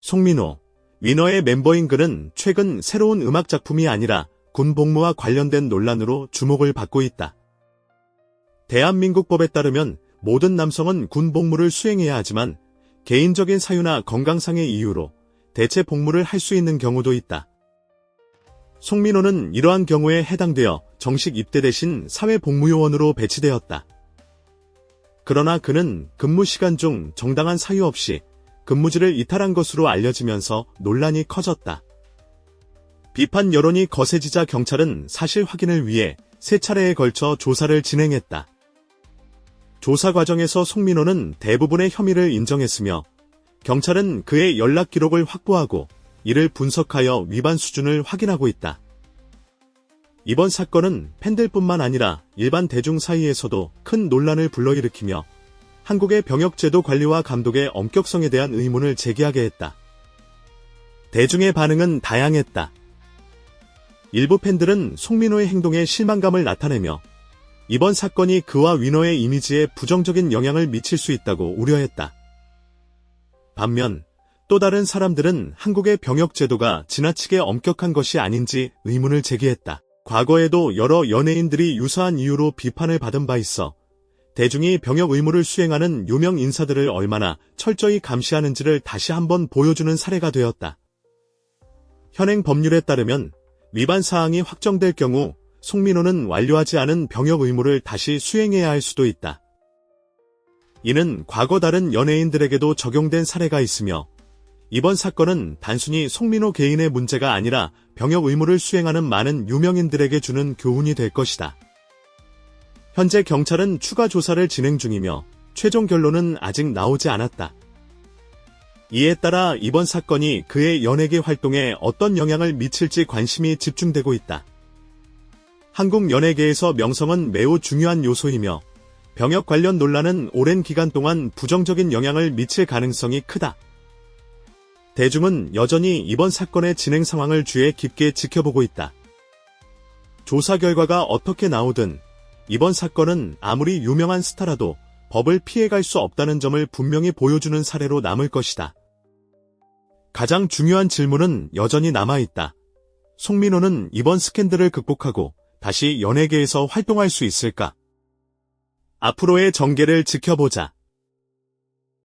송민호, 위너의 멤버인 그는 최근 새로운 음악 작품이 아니라 군 복무와 관련된 논란으로 주목을 받고 있다. 대한민국 법에 따르면 모든 남성은 군 복무를 수행해야 하지만 개인적인 사유나 건강상의 이유로 대체 복무를 할 수 있는 경우도 있다. 송민호는 이러한 경우에 해당되어 정식 입대 대신 사회복무요원으로 배치되었다. 그러나 그는 근무 시간 중 정당한 사유 없이 근무지를 이탈한 것으로 알려지면서 논란이 커졌다. 비판 여론이 거세지자 경찰은 사실 확인을 위해 3차례에 걸쳐 조사를 진행했다. 조사 과정에서 송민호는 대부분의 혐의를 인정했으며 경찰은 그의 연락 기록을 확보하고 이를 분석하여 위반 수준을 확인하고 있다. 이번 사건은 팬들뿐만 아니라 일반 대중 사이에서도 큰 논란을 불러일으키며 한국의 병역제도 관리와 감독의 엄격성에 대한 의문을 제기하게 했다. 대중의 반응은 다양했다. 일부 팬들은 송민호의 행동에 실망감을 나타내며 이번 사건이 그와 위너의 이미지에 부정적인 영향을 미칠 수 있다고 우려했다. 반면 또 다른 사람들은 한국의 병역제도가 지나치게 엄격한 것이 아닌지 의문을 제기했다. 과거에도 여러 연예인들이 유사한 이유로 비판을 받은 바 있어 대중이 병역 의무를 수행하는 유명 인사들을 얼마나 철저히 감시하는지를 다시 한번 보여주는 사례가 되었다. 현행 법률에 따르면 위반 사항이 확정될 경우 송민호는 완료하지 않은 병역 의무를 다시 수행해야 할 수도 있다. 이는 과거 다른 연예인들에게도 적용된 사례가 있으며 이번 사건은 단순히 송민호 개인의 문제가 아니라 병역 의무를 수행하는 많은 유명인들에게 주는 교훈이 될 것이다. 현재 경찰은 추가 조사를 진행 중이며 최종 결론은 아직 나오지 않았다. 이에 따라 이번 사건이 그의 연예계 활동에 어떤 영향을 미칠지 관심이 집중되고 있다. 한국 연예계에서 명성은 매우 중요한 요소이며 병역 관련 논란은 오랜 기간 동안 부정적인 영향을 미칠 가능성이 크다. 대중은 여전히 이번 사건의 진행 상황을 주의 깊게 지켜보고 있다. 조사 결과가 어떻게 나오든 이번 사건은 아무리 유명한 스타라도 법을 피해갈 수 없다는 점을 분명히 보여주는 사례로 남을 것이다. 가장 중요한 질문은 여전히 남아있다. 송민호는 이번 스캔들을 극복하고 다시 연예계에서 활동할 수 있을까? 앞으로의 전개를 지켜보자.